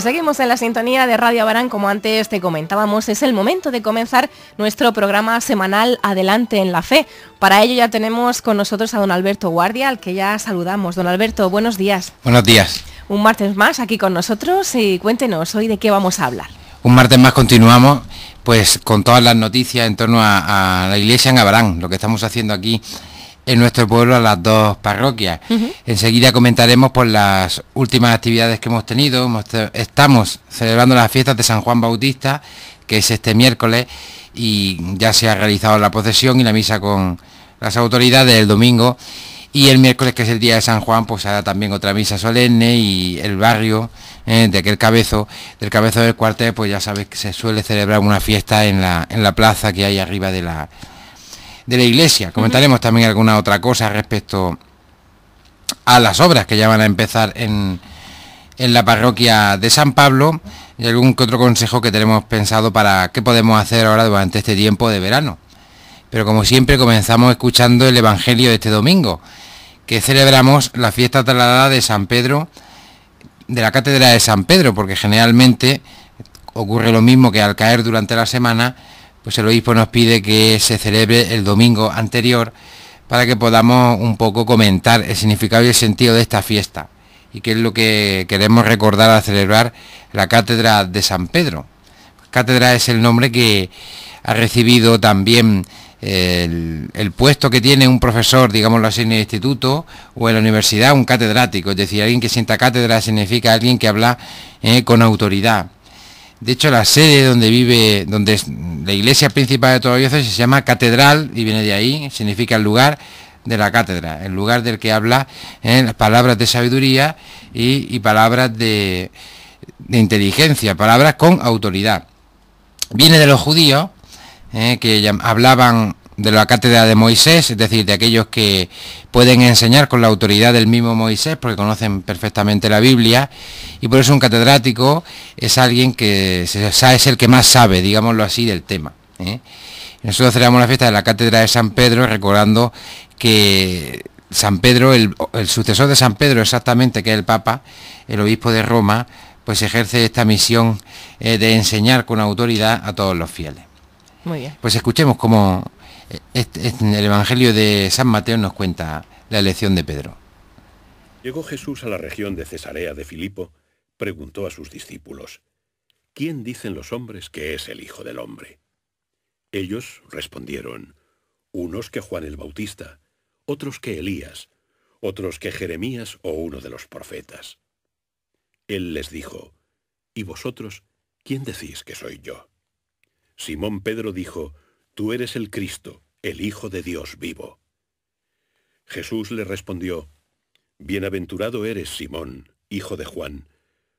seguimos en la sintonía de Radio Abarán. Como antes te comentábamos, es el momento de comenzar nuestro programa semanal Adelante en la Fe. Para ello ya tenemos con nosotros a don Alberto Guardia, al que ya saludamos. Don Alberto, buenos días. Buenos días. Un martes más aquí con nosotros y cuéntenos hoy de qué vamos a hablar. Un martes más continuamos pues con todas las noticias en torno a la iglesia en Abarán, lo que estamos haciendo aquí en nuestro pueblo, a las dos parroquias. Enseguida comentaremos por las últimas actividades que hemos tenido. Estamos celebrando las fiestas de San Juan Bautista, que es este miércoles, y ya se ha realizado la procesión y la misa con las autoridades el domingo, y el miércoles, que es el día de San Juan, pues hará también otra misa solemne, y el barrio de aquel cabezo del cuartel, pues ya sabes que se suele celebrar una fiesta en la plaza que hay arriba de la iglesia. Comentaremos también alguna otra cosa respecto a las obras que ya van a empezar en la parroquia de San Pablo, y algún que otro consejo que tenemos pensado para qué podemos hacer ahora durante este tiempo de verano. Pero como siempre comenzamos escuchando el Evangelio de este domingo, que celebramos la fiesta trasladada de San Pedro, de la cátedra de San Pedro, porque generalmente ocurre lo mismo que al caer durante la semana, pues el obispo nos pide que se celebre el domingo anterior para que podamos un poco comentar el significado y el sentido de esta fiesta, y qué es lo que queremos recordar al celebrar la cátedra de San Pedro. Cátedra es el nombre que ha recibido también el puesto que tiene un profesor, digámoslo así, en el instituto o en la universidad, un catedrático, es decir, alguien que sienta cátedra significa alguien que habla con autoridad. De hecho, la sede donde es la iglesia principal de toda la diócesis se llama catedral, y viene de ahí, significa el lugar de la cátedra, el lugar del que habla las palabras de sabiduría y palabras de inteligencia, palabras con autoridad. Viene de los judíos, que hablaban de la cátedra de Moisés, es decir, de aquellos que pueden enseñar con la autoridad del mismo Moisés, porque conocen perfectamente la Biblia, y por eso un catedrático es alguien que es el que más sabe, digámoslo así, del tema. Nosotros celebramos la fiesta de la cátedra de San Pedro, recordando que San Pedro, el sucesor de San Pedro exactamente, que es el Papa, el obispo de Roma, pues ejerce esta misión de enseñar con autoridad a todos los fieles. Muy bien. Pues escuchemos cómo el Evangelio de San Mateo nos cuenta la elección de Pedro. Llegó Jesús a la región de Cesarea de Filipo, preguntó a sus discípulos: ¿Quién dicen los hombres que es el Hijo del Hombre? Ellos respondieron: unos que Juan el Bautista, otros que Elías, otros que Jeremías o uno de los profetas. Él les dijo: ¿Y vosotros, quién decís que soy yo? Simón Pedro dijo: Tú eres el Cristo, el Hijo de Dios vivo. Jesús le respondió: Bienaventurado eres, Simón, hijo de Juan,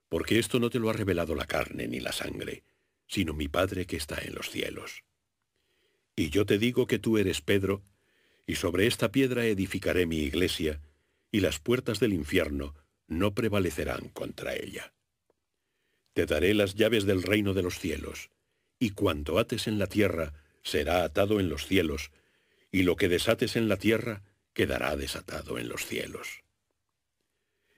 porque esto no te lo ha revelado la carne ni la sangre, sino mi Padre que está en los cielos. Y yo te digo que tú eres Pedro, y sobre esta piedra edificaré mi iglesia, y las puertas del infierno no prevalecerán contra ella. Te daré las llaves del reino de los cielos, y cuanto ates en la tierra será atado en los cielos, y lo que desates en la tierra quedará desatado en los cielos.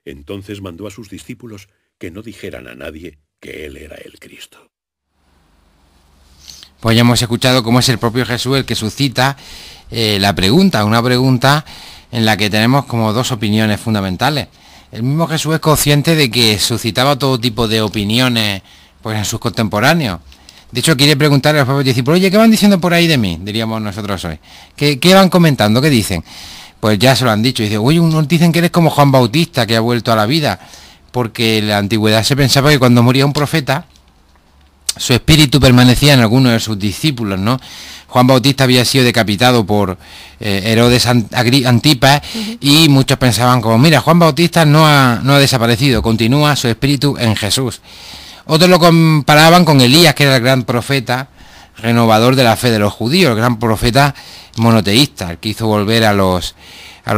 Entonces mandó a sus discípulos que no dijeran a nadie que él era el Cristo. Pues ya hemos escuchado cómo es el propio Jesús el que suscita una pregunta en la que tenemos como dos opiniones fundamentales. El mismo Jesús es consciente de que suscitaba todo tipo de opiniones pues en sus contemporáneos. De hecho, quiere preguntarle a los propios discípulos: oye, ¿qué van diciendo por ahí de mí? Diríamos nosotros hoy. ¿Qué van comentando? ¿Qué dicen? Pues ya se lo han dicho. Dice: oye, unos dicen que eres como Juan Bautista, que ha vuelto a la vida. Porque en la antigüedad se pensaba que cuando moría un profeta, su espíritu permanecía en alguno de sus discípulos, ¿no? Juan Bautista había sido decapitado por Herodes Antipas, y muchos pensaban como: mira, Juan Bautista no ha desaparecido, continúa su espíritu en Jesús. Otros lo comparaban con Elías, que era el gran profeta renovador de la fe de los judíos, el gran profeta monoteísta, el que hizo volver a los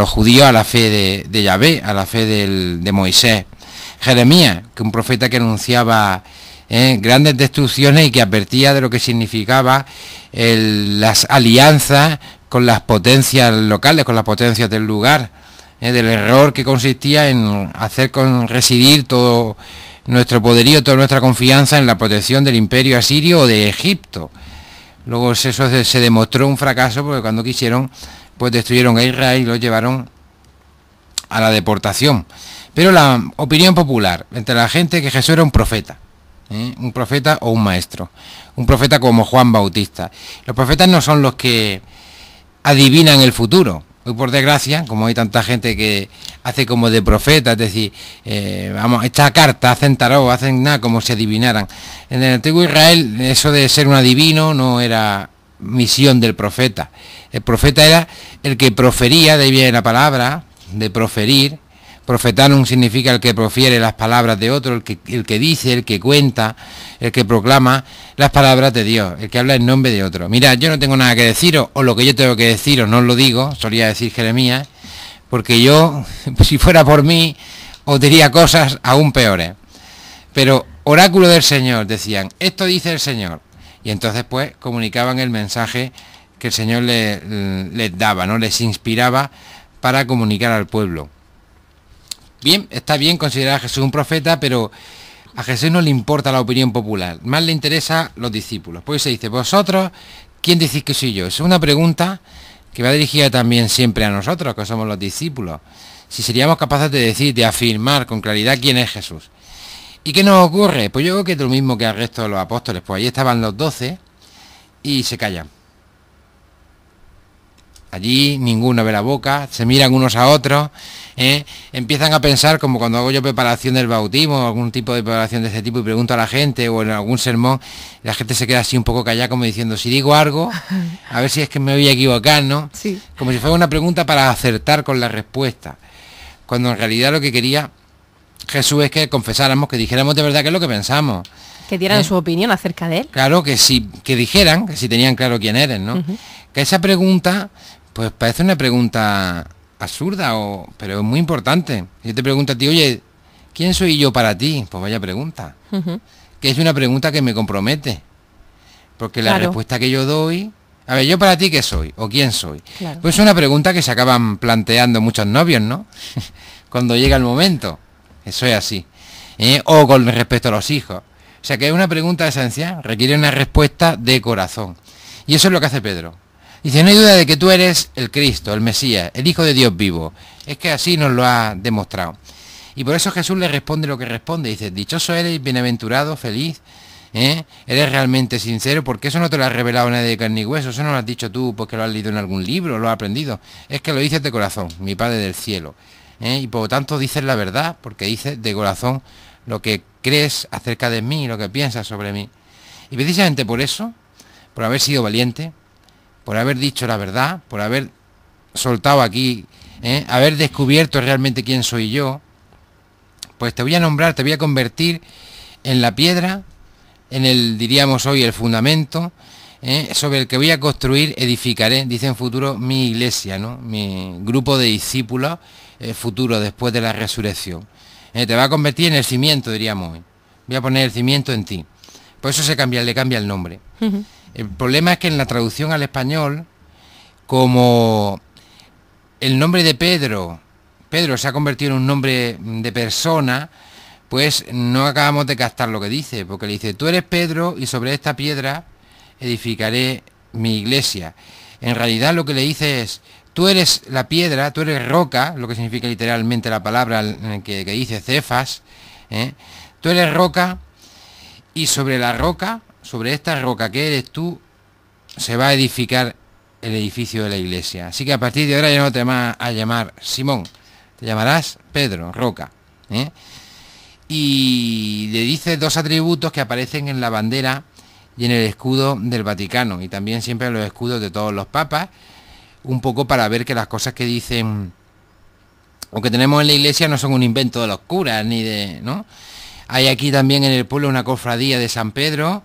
judíos a la fe de Yahvé, a la fe de Moisés. Jeremías, que un profeta que anunciaba grandes destrucciones y que advertía de lo que significaba las alianzas con las potencias locales, con las potencias del lugar, del error que consistía en hacer residir todo nuestro poderío, toda nuestra confianza en la protección del imperio asirio o de Egipto. Luego eso se demostró un fracaso porque cuando quisieron, pues destruyeron a Israel y lo llevaron a la deportación. Pero la opinión popular entre la gente que Jesús era un profeta o un maestro, un profeta como Juan Bautista. Los profetas no son los que adivinan el futuro. Hoy por desgracia, como hay tanta gente que hace como de profeta, es decir, esta carta, hacen tarot, hacen nada como si adivinaran. En el antiguo Israel eso de ser un adivino no era misión del profeta. El profeta era el que profería, de ahí viene la palabra, de proferir. Profetanum significa el que profiere las palabras de otro, el que dice, el que cuenta, el que proclama las palabras de Dios, el que habla en nombre de otro. Mira, yo no tengo nada que deciros, o lo que yo tengo que deciros no os lo digo, solía decir Jeremías, porque yo, si fuera por mí, os diría cosas aún peores. Pero oráculo del Señor, decían, esto dice el Señor. Y entonces pues comunicaban el mensaje que el Señor les daba, ¿no? Les inspiraba para comunicar al pueblo. Bien, está bien considerar a Jesús un profeta, pero a Jesús no le importa la opinión popular, más le interesa los discípulos. Pues se dice, vosotros, ¿quién decís que soy yo? Es una pregunta que va dirigida también siempre a nosotros, que somos los discípulos. Si seríamos capaces de decir, de afirmar con claridad quién es Jesús. ¿Y qué nos ocurre? Pues yo creo que es lo mismo que al resto de los apóstoles. Pues allí estaban los 12 y se callan. Allí ninguno ve la boca, se miran unos a otros, empiezan a pensar como cuando hago yo preparación del bautismo, algún tipo de preparación de ese tipo y pregunto a la gente o en algún sermón, la gente se queda así un poco callada como diciendo, si digo algo, a ver si es que me voy a equivocar, ¿no? Sí. Como si fuera una pregunta para acertar con la respuesta, cuando en realidad lo que quería Jesús es que confesáramos, que dijéramos de verdad qué es lo que pensamos. Que dieran su opinión acerca de él. Claro, que dijeran, que si tenían claro quién eres, ¿no? Que esa pregunta, pues parece una pregunta absurda, pero es muy importante. Yo te pregunto a ti, oye, ¿quién soy yo para ti? Pues vaya pregunta. Que es una pregunta que me compromete. Porque la respuesta que yo doy... A ver, ¿yo para ti qué soy? ¿O quién soy? Claro. Pues es una pregunta que se acaban planteando muchos novios, ¿no? Cuando llega el momento. Eso es así. O con respecto a los hijos. O sea que es una pregunta esencial, requiere una respuesta de corazón. Y eso es lo que hace Pedro. Dice, no hay duda de que tú eres el Cristo, el Mesías, el Hijo de Dios vivo. Es que así nos lo ha demostrado. Y por eso Jesús le responde lo que responde. Dice, dichoso eres, bienaventurado, feliz. Eres realmente sincero, porque eso no te lo ha revelado nadie de carne y hueso. Eso no lo has dicho tú porque lo has leído en algún libro, lo has aprendido. Es que lo dices de corazón, mi Padre del cielo. Y por lo tanto dices la verdad, porque dices de corazón lo que crees acerca de mí, lo que piensas sobre mí. Y precisamente por eso, por haber sido valiente, por haber dicho la verdad, por haber soltado aquí, haber descubierto realmente quién soy yo, pues te voy a nombrar, te voy a convertir en la piedra, en el, diríamos hoy, el fundamento, sobre el que voy a construir, edificaré, dice en futuro, mi iglesia, ¿no? Mi grupo de discípulos futuro después de la resurrección. Te va a convertir en el cimiento, diríamos hoy. Voy a poner el cimiento en ti. Por eso le cambia el nombre. El problema es que en la traducción al español, como el nombre de Pedro se ha convertido en un nombre de persona, pues no acabamos de captar lo que dice, porque le dice, tú eres Pedro y sobre esta piedra edificaré mi iglesia. En realidad lo que le dice es, tú eres la piedra, tú eres roca, lo que significa literalmente la palabra que dice Cefas, tú eres roca y sobre la roca, sobre esta roca que eres tú, se va a edificar el edificio de la iglesia. Así que a partir de ahora ya no te vas a llamar Simón, te llamarás Pedro, roca. Y le dice dos atributos que aparecen en la bandera y en el escudo del Vaticano, y también siempre en los escudos de todos los papas, un poco para ver que las cosas que dicen o que tenemos en la iglesia no son un invento de los curas, ni de... ¿no? Hay aquí también en el pueblo una cofradía de San Pedro,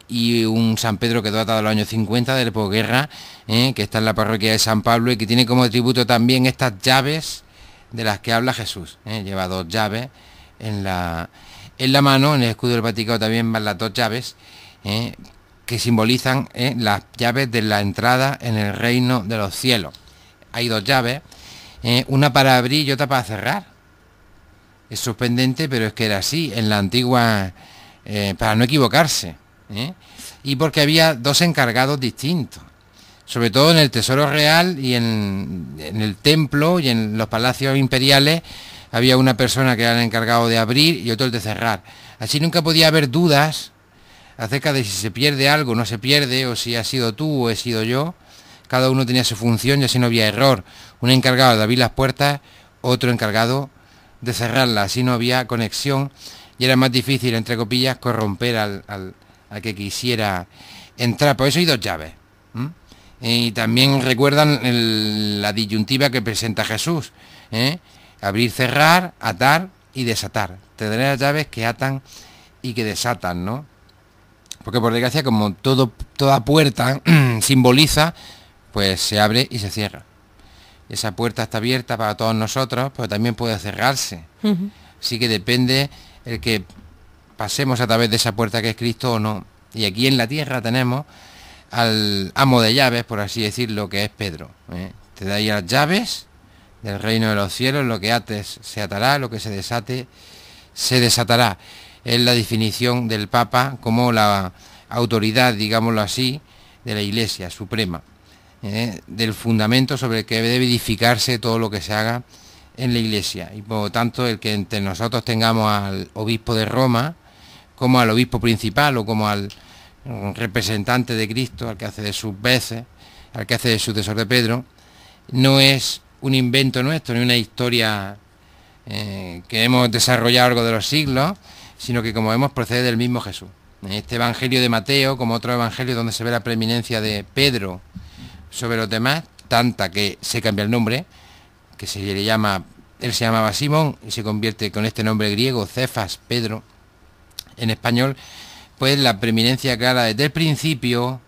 y un San Pedro que data de los años 50 de la posguerra, que está en la parroquia de San Pablo y que tiene como atributo también estas llaves de las que habla Jesús. Lleva dos llaves en la mano, en el escudo del Vaticano también van las dos llaves, que simbolizan las llaves de la entrada en el reino de los cielos. Hay dos llaves, una para abrir y otra para cerrar. Es sorprendente, pero es que era así, en la antigua, para no equivocarse, y porque había dos encargados distintos, sobre todo en el Tesoro Real y en el templo y en los palacios imperiales, había una persona que era el encargado de abrir y otro el de cerrar. Así nunca podía haber dudas acerca de si se pierde algo o no se pierde, o si has sido tú o he sido yo. Cada uno tenía su función y así no había error. Un encargado de abrir las puertas, otro encargado de cerrarlas. Así no había conexión y era más difícil, entre comillas, corromper al que quisiera entrar. Por eso hay dos llaves. Y también recuerdan la disyuntiva que presenta Jesús. Abrir, cerrar, atar y desatar. Te daré las llaves que atan y que desatan, ¿no? Porque por desgracia, como toda puerta simboliza, pues se abre y se cierra. Esa puerta está abierta para todos nosotros, pero también puede cerrarse. Así que depende el que pasemos a través de esa puerta que es Cristo o no. Y aquí en la tierra tenemos al amo de llaves, por así decirlo, que es Pedro. Te da ahí las llaves del reino de los cielos, lo que ates se atará, lo que se desate se desatará. Es la definición del Papa como la autoridad, digámoslo así, de la Iglesia Suprema, del fundamento sobre el que debe edificarse todo lo que se haga en la Iglesia. Y por lo tanto, el que entre nosotros tengamos al obispo de Roma, como al obispo principal o como al representante de Cristo, al que hace de sus veces, al que hace de sucesor de Pedro, no es un invento nuestro, ni una historia que hemos desarrollado a lo largo de los siglos, sino que, como vemos, procede del mismo Jesús. Este Evangelio de Mateo, como otro evangelio donde se ve la preeminencia de Pedro sobre los demás, tanta que se cambia el nombre, que él se llamaba Simón y se convierte con este nombre griego, Cefas, Pedro, en español, pues la preeminencia clara desde el principio,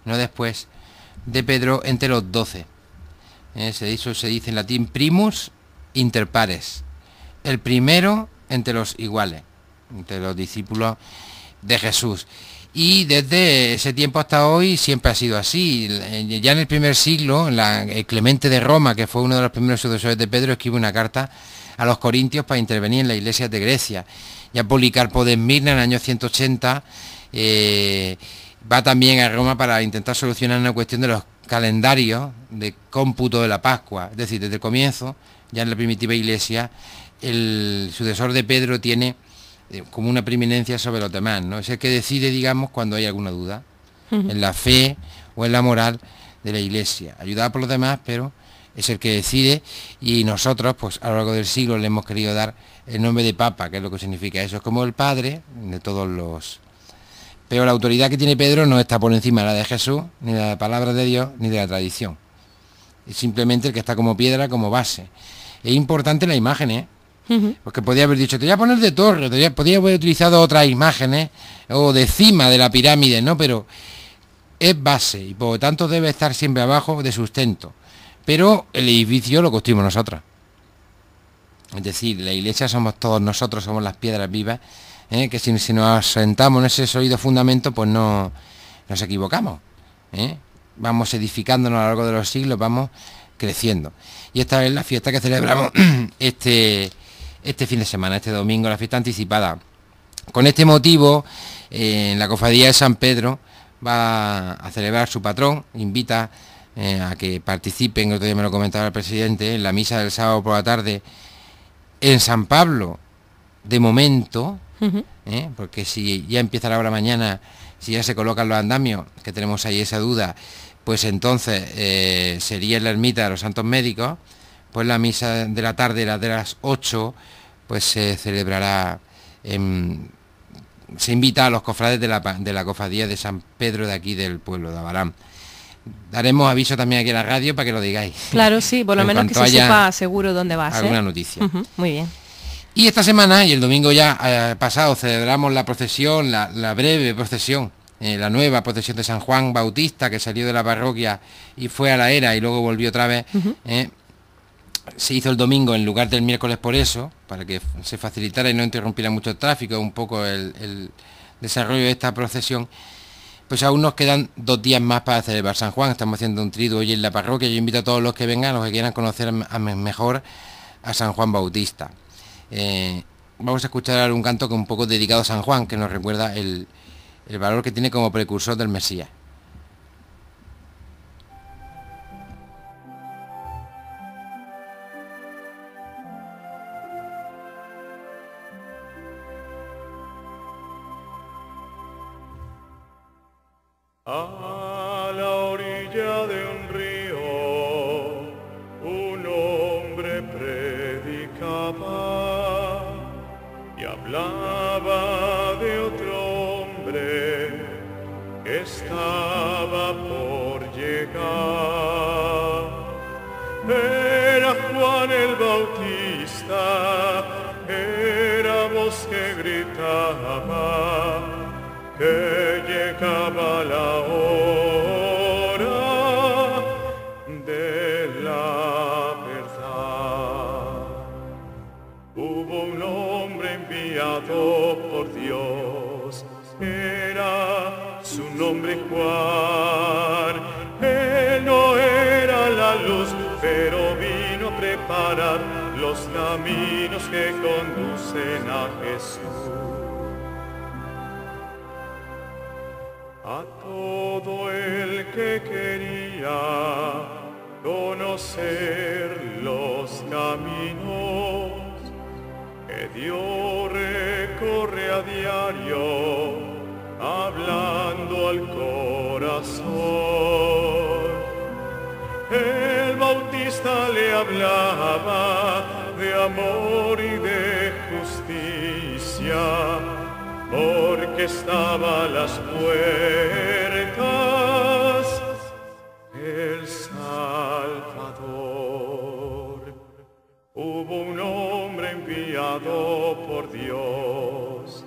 no después, de Pedro entre los 12. Se dice en latín primus inter pares, el primero entre los iguales, entre los discípulos de Jesús. Y desde ese tiempo hasta hoy siempre ha sido así. Ya en el primer siglo, el Clemente de Roma, que fue uno de los primeros sucesores de Pedro, escribe una carta a los corintios para intervenir en la iglesia de Grecia. Ya Policarpo de Esmirna, en el año 180, va también a Roma para intentar solucionar una cuestión de los calendarios de cómputo de la Pascua. Es decir, desde el comienzo, ya en la primitiva iglesia, el sucesor de Pedro tiene como una preeminencia sobre los demás, ¿no? Es el que decide, digamos, cuando hay alguna duda en la fe o en la moral de la iglesia, ayudado por los demás, pero es el que decide. Y nosotros, pues a lo largo del siglo le hemos querido dar el nombre de Papa, que es lo que significa eso. Es como el Padre de todos los... Pero la autoridad que tiene Pedro no está por encima de la de Jesús, ni de la palabra de Dios, ni de la tradición. Es simplemente el que está como piedra, como base. Es importante la imagen, porque podía haber dicho, te voy a poner de torre, podía haber utilizado otras imágenes, o de cima de la pirámide, ¿no? Pero es base, y por lo tanto debe estar siempre abajo de sustento. Pero el edificio lo construimos nosotros. Es decir, la iglesia somos todos nosotros, somos las piedras vivas, que si nos sentamos en ese sólido fundamento, pues no nos equivocamos. Vamos edificándonos a lo largo de los siglos, vamos creciendo. Y esta es la fiesta que celebramos este fin de semana, este domingo, la fiesta anticipada. Con este motivo, en la cofradía de San Pedro va a celebrar su patrón, invita a que participen, otro día me lo comentaba el presidente, en la misa del sábado por la tarde en San Pablo, de momento, porque si ya empieza la hora mañana, si ya se colocan los andamios, que tenemos ahí esa duda, pues entonces sería en la ermita de los Santos Médicos. Pues la misa de la tarde, la de las 8, pues se celebrará, se invita a los cofrades de la cofradía de San Pedro de aquí del pueblo de Abarán. Daremos aviso también aquí en la radio para que lo digáis. Claro, sí, por lo menos que se sepa seguro dónde va a ser. Alguna noticia. Muy bien. Y esta semana, y el domingo ya pasado, celebramos la procesión, la breve procesión, la nueva procesión de San Juan Bautista, que salió de la parroquia y fue a la era y luego volvió otra vez. Se hizo el domingo en lugar del miércoles por eso, para que se facilitara y no interrumpiera mucho el tráfico, un poco el desarrollo de esta procesión. Pues aún nos quedan 2 días más para celebrar San Juan. Estamos haciendo un triduo hoy en la parroquia. Yo invito a todos los que vengan, los que quieran conocer mejor a San Juan Bautista. Vamos a escuchar ahora un canto que un poco dedicado a San Juan, que nos recuerda el valor que tiene como precursor del Mesías. A la orilla de un río, un hombre predicaba y hablaba de otro hombre que estaba por llegar. Era Juan el Bautista, era voz que gritaba que llegaba la hora de la verdad. Hubo un hombre enviado por Dios, era su nombre Juan. Él no era la luz, pero vino a preparar los caminos que conducen a Jesús. A todo el que quería conocer los caminos que Dios recorre a diario, hablando al corazón. El Bautista le hablaba de amor y de justicia, porque estaba a las puertas el Salvador. Hubo un hombre enviado por Dios,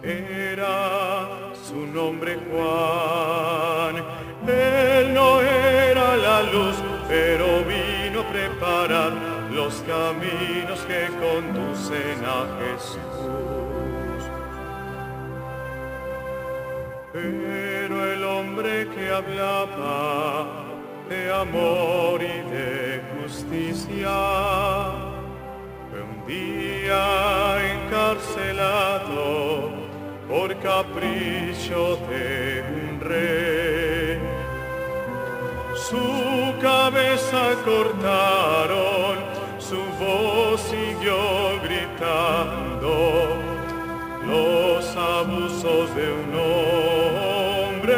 era su nombre Juan. Él no era la luz, pero vino a preparar los caminos que conducen a Jesús. Pero el hombre que hablaba de amor y de justicia fue un día encarcelado por capricho de un rey. Su cabeza cortaron, su voz siguió gritando los abusos de un hombre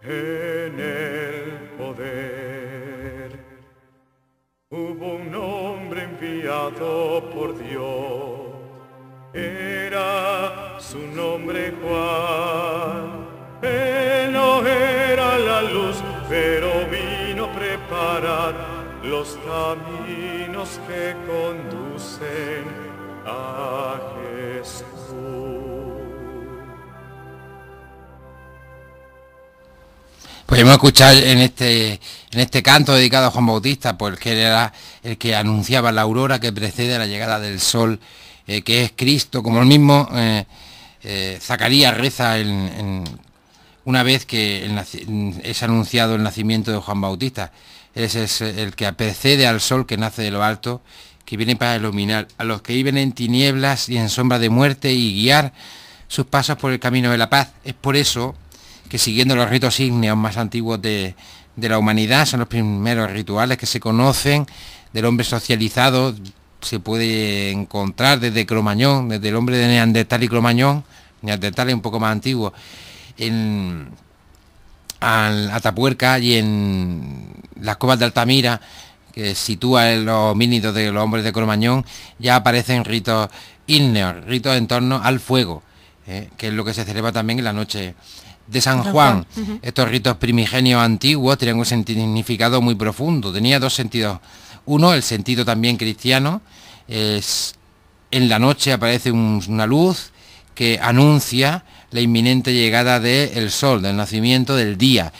en el poder. Hubo un hombre enviado por Dios, era su nombre Juan. Él no era la luz, pero vino a preparar los caminos que conducen a Jesús. Pues hemos escuchado en este canto dedicado a Juan Bautista, pues que era el que anunciaba la aurora que precede a la llegada del sol, que es Cristo, como el mismo Zacarías reza una vez que es anunciado el nacimiento de Juan Bautista. Ese es el que precede al sol que nace de lo alto, que viene para iluminar a los que viven en tinieblas y en sombra de muerte y guiar sus pasos por el camino de la paz. Es por eso que, siguiendo los ritos ígneos más antiguos de la humanidad, son los primeros rituales que se conocen del hombre socializado. Se puede encontrar desde Cromañón, desde el hombre de Neandertal y Cromañón. Neandertal es un poco más antiguo, en Atapuerca y en las cuevas de Altamira, que sitúa en los homínidos de los hombres de Cromañón, ya aparecen ritos ígneos, ritos en torno al fuego, que es lo que se celebra también en la noche de San Juan. Estos ritos primigenios antiguos tenían un significado muy profundo, tenía dos sentidos. Uno, el sentido también cristiano, es en la noche aparece una luz que anuncia la inminente llegada del sol, del nacimiento del día.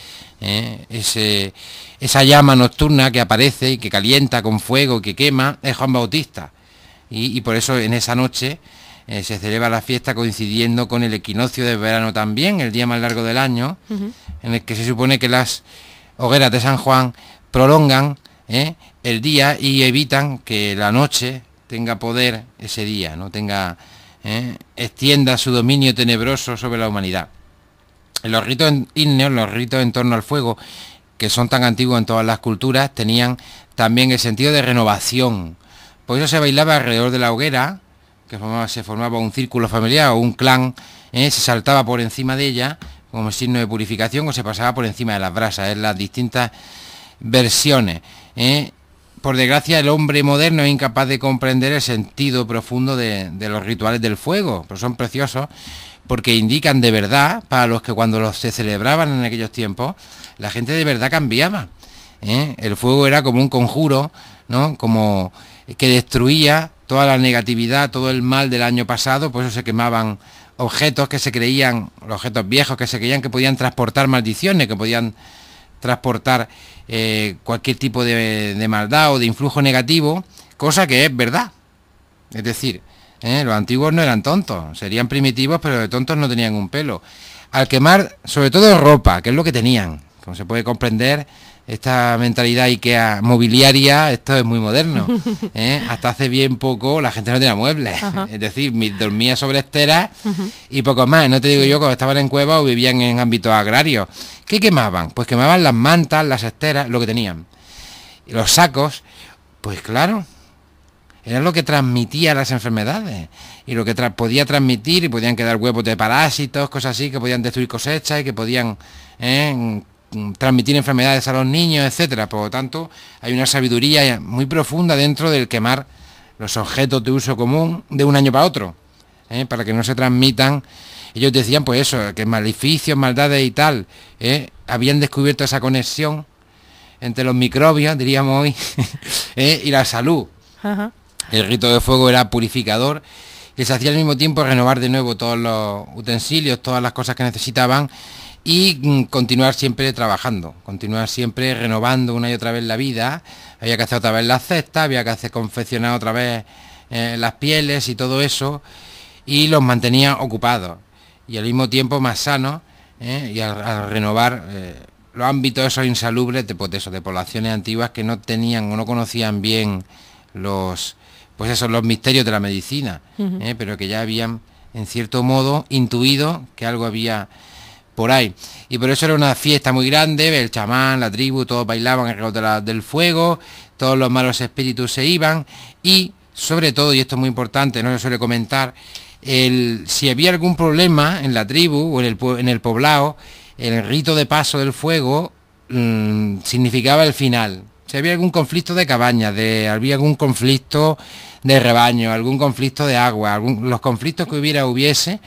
Esa llama nocturna que aparece y que calienta con fuego, que quema, es Juan Bautista. Y por eso en esa noche se celebra la fiesta coincidiendo con el equinoccio de verano también, el día más largo del año, en el que se supone que las hogueras de San Juan prolongan el día y evitan que la noche tenga poder ese día, no tenga extienda su dominio tenebroso sobre la humanidad. En los ritos ígneos, los ritos en torno al fuego, que son tan antiguos en todas las culturas, tenían también el sentido de renovación. Por eso se bailaba alrededor de la hoguera, que se formaba un círculo familiar o un clan, se saltaba por encima de ella como signo de purificación o se pasaba por encima de las brasas, en las distintas versiones. Por desgracia, el hombre moderno es incapaz de comprender el sentido profundo de los rituales del fuego, pero son preciosos porque indican de verdad, para los que cuando se celebraban en aquellos tiempos, la gente de verdad cambiaba. El fuego era como un conjuro, ¿no? Como que destruía toda la negatividad, todo el mal del año pasado, por eso se quemaban objetos que se creían, los objetos viejos que se creían que podían transportar maldiciones, que podían transportar cualquier tipo de maldad o de influjo negativo, cosa que es verdad. Es decir, los antiguos no eran tontos, serían primitivos, pero de tontos no tenían un pelo. Al quemar, sobre todo ropa, que es lo que tenían, como se puede comprender, esta mentalidad IKEA mobiliaria, esto es muy moderno. Hasta hace bien poco la gente no tenía muebles. Ajá. Es decir, dormía sobre esteras y poco más. No te digo yo cuando estaban en cuevas o vivían en ámbitos agrarios. ¿Qué quemaban? Pues quemaban las mantas, las esteras, lo que tenían. Y los sacos, pues claro, era lo que transmitía las enfermedades. Y lo que podía transmitir, y podían quedar huevos de parásitos, cosas así, que podían destruir cosechas y que podían transmitir enfermedades a los niños, etcétera. Por lo tanto, hay una sabiduría muy profunda dentro del quemar los objetos de uso común de un año para otro, para que no se transmitan. Ellos decían pues eso, que maleficios, maldades y tal, habían descubierto esa conexión entre los microbios, diríamos hoy, y la salud. Ajá. El rito de fuego era purificador y se hacía al mismo tiempo renovar de nuevo todos los utensilios, todas las cosas que necesitaban y continuar siempre trabajando, continuar siempre renovando una y otra vez la vida. Había que hacer otra vez las cestas, había que hacer confeccionar otra vez las pieles y todo eso, y los mantenía ocupados y al mismo tiempo más sanos, y al renovar los ámbitos esos insalubres de poblaciones antiguas que no tenían o no conocían bien los misterios de la medicina, pero que ya habían en cierto modo intuido que algo había por ahí. Y por eso era una fiesta muy grande, el chamán, la tribu, todos bailaban alrededor del fuego, todos los malos espíritus se iban y sobre todo, y esto es muy importante, no se suele comentar, si había algún problema en la tribu o en el poblado, el rito de paso del fuego significaba el final. Si había algún conflicto de cabañas, había algún conflicto de rebaño, algún conflicto de agua, los conflictos que hubiese,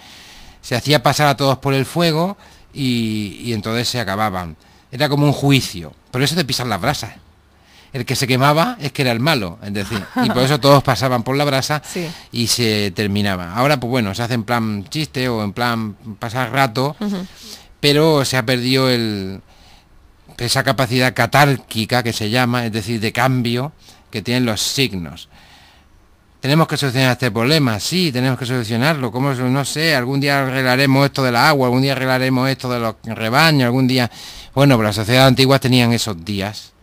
se hacía pasar a todos por el fuego y entonces se acababan. Era como un juicio. Por eso te pisan las brasas. El que se quemaba es que era el malo, es decir, y por eso todos pasaban por la brasa, sí, y se terminaba. Ahora, pues bueno, se hace en plan chiste o en plan pasar rato, pero se ha perdido esa capacidad catárquica que se llama, es decir, de cambio que tienen los signos. ¿Tenemos que solucionar este problema? Sí, tenemos que solucionarlo. ¿Cómo? No sé, algún día arreglaremos esto del agua, algún día arreglaremos esto de los rebaños, algún día... Bueno, pero las sociedades antiguas tenían esos días.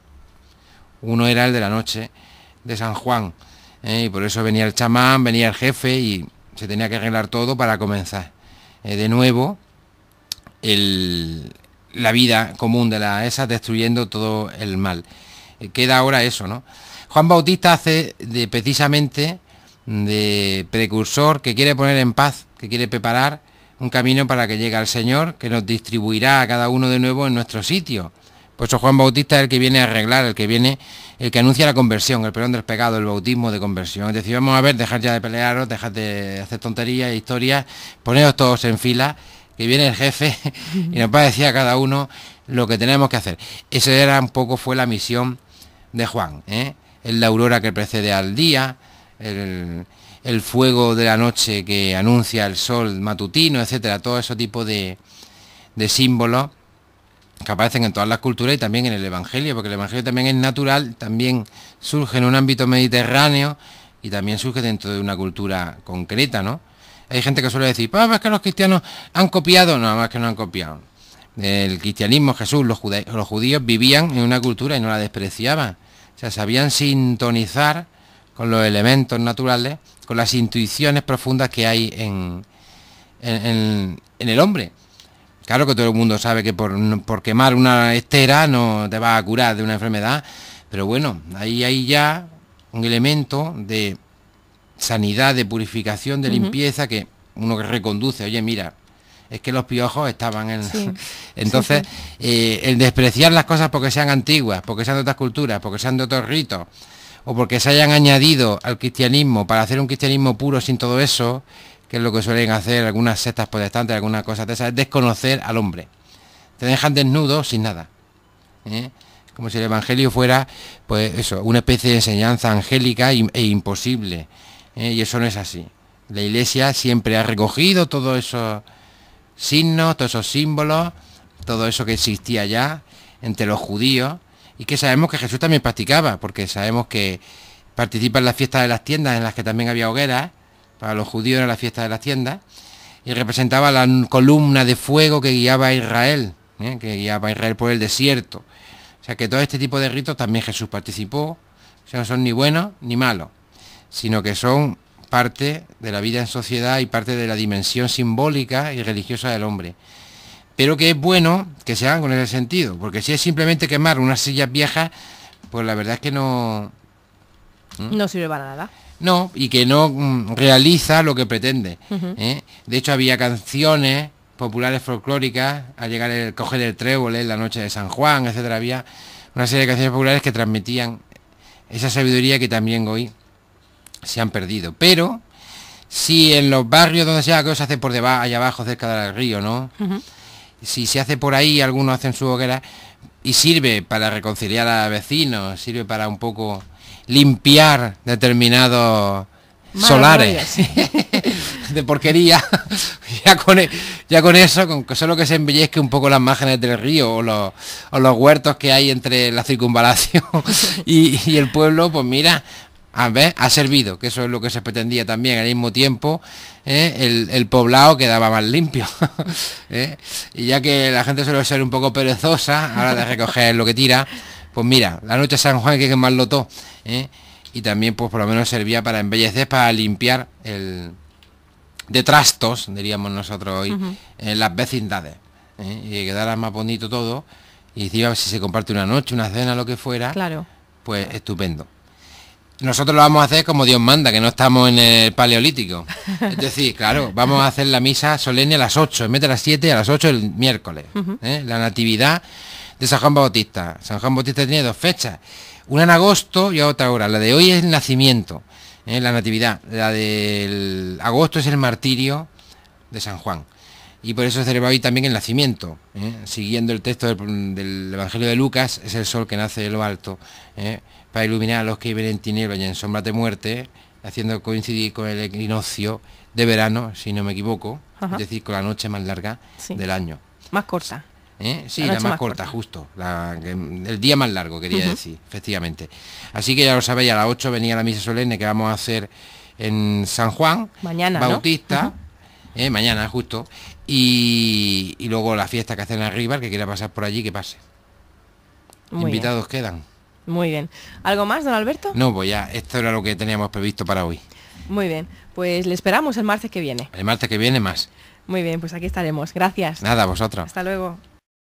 Uno era el de la noche de San Juan, y por eso venía el chamán, venía el jefe y se tenía que arreglar todo para comenzar de nuevo la vida común de las esas, destruyendo todo el mal. Queda ahora eso, ¿no? Juan Bautista hace precisamente de precursor, que quiere poner en paz, que quiere preparar un camino para que llegue al Señor, que nos distribuirá a cada uno de nuevo en nuestro sitio. Por eso Juan Bautista es el que viene a arreglar, el que anuncia la conversión, el perdón del pecado, el bautismo de conversión. Es decir, vamos a ver, dejad ya de pelearos, dejad de hacer tonterías e historias, ponedos todos en fila, que viene el jefe y nos va a decir a cada uno lo que tenemos que hacer. Esa era un poco, fue la misión de Juan, Es la aurora que precede al día, el fuego de la noche que anuncia el sol matutino, etcétera, todo ese tipo de símbolos que aparecen en todas las culturas y también en el Evangelio, porque el Evangelio también es natural, también surge en un ámbito mediterráneo y también surge dentro de una cultura concreta, ¿no? Hay gente que suele decir, pues es que los cristianos han copiado, no, más que no han copiado. El cristianismo, Jesús, los judíos vivían en una cultura y no la despreciaban. O sea, sabían sintonizar con los elementos naturales, con las intuiciones profundas que hay en el hombre. Claro que todo el mundo sabe que por quemar una estera no te va a curar de una enfermedad, pero bueno, ahí hay ya un elemento de sanidad, de purificación, de limpieza, que uno que reconduce, oye, mira, es que los piojos estaban en... Sí. Entonces, sí. El despreciar las cosas porque sean antiguas, porque sean de otras culturas, porque sean de otros ritos, o porque se hayan añadido al cristianismo para hacer un cristianismo puro sin todo eso, que es lo que suelen hacer algunas sectas protestantes, algunas cosas de esas, es desconocer al hombre. Te dejan desnudo sin nada. Como si el evangelio fuera, pues eso, una especie de enseñanza angélica e imposible. Y eso no es así. La Iglesia siempre ha recogido todos esos signos, todos esos símbolos, todo eso que existía ya entre los judíos, y que sabemos que Jesús también practicaba, porque sabemos que participa en las fiestas de las tiendas, en las que también había hogueras. Para los judíos era la fiesta de las tiendas, y representaba la columna de fuego que guiaba a Israel, por el desierto. O sea que todo este tipo de ritos también Jesús participó. O sea, no son ni buenos ni malos, sino que son parte de la vida en sociedad y parte de la dimensión simbólica y religiosa del hombre. Pero que es bueno que se hagan con ese sentido, porque si es simplemente quemar unas sillas viejas, pues la verdad es que no... No sirve para nada. No, y que no realiza lo que pretende. De hecho, había canciones populares folclóricas, al llegar el coger el trébol en la noche de San Juan, etcétera. Había una serie de canciones populares que transmitían esa sabiduría que también hoy se han perdido. Pero si en los barrios donde sea que se hace por debajo, allá abajo, cerca del río, ¿no? Si se hace por ahí, algunos hacen su hoguera y sirve para reconciliar a vecinos, sirve para un poco limpiar determinados solares de porquería. ya con eso, con solo que se embellezque un poco las márgenes del río o los huertos que hay entre la circunvalación y el pueblo, pues mira, a ver, ha servido, que eso es lo que se pretendía también. Al mismo tiempo, el poblado quedaba más limpio. Y ya que la gente suele ser un poco perezosa a la hora de recoger lo que tira, pues mira, la noche de San Juan hay que quemarlo todo. Y también pues por lo menos servía para embellecer, para limpiar de trastos, diríamos nosotros hoy, en las vecindades. Y que quedara más bonito todo. Y encima si se comparte una noche, una cena, lo que fuera, claro, pues estupendo. Nosotros lo vamos a hacer como Dios manda, que no estamos en el Paleolítico. Es decir, claro, vamos a hacer la misa solemne a las 8, en vez de las 7, a las 8 el miércoles. La natividad de San Juan Bautista. San Juan Bautista tiene 2 fechas, una en agosto y otra ahora. La de hoy es el nacimiento, la natividad. La del agosto es el martirio de San Juan. Y por eso se celebra hoy también el nacimiento. Siguiendo el texto del Evangelio de Lucas, es el sol que nace de lo alto, para iluminar a los que viven en tinieblas y en sombras de muerte, haciendo coincidir con el equinoccio de verano, si no me equivoco, es decir, con la noche más larga del año. Más corta. Sí, la más corta, justo. El día más largo, quería decir, efectivamente. Así que ya lo sabéis, a las 8 venía la misa solemne que vamos a hacer en San Juan mañana, Bautista, ¿no? Mañana, justo. Y luego la fiesta que hacen arriba, el que quiera pasar por allí, que pase. Muy Invitados bien. quedan. Muy bien. ¿Algo más, don Alberto? No, pues ya, esto era lo que teníamos previsto para hoy. Muy bien, pues le esperamos el martes que viene. El martes que viene más. Muy bien, pues aquí estaremos. Gracias. Nada, vosotros. Hasta luego.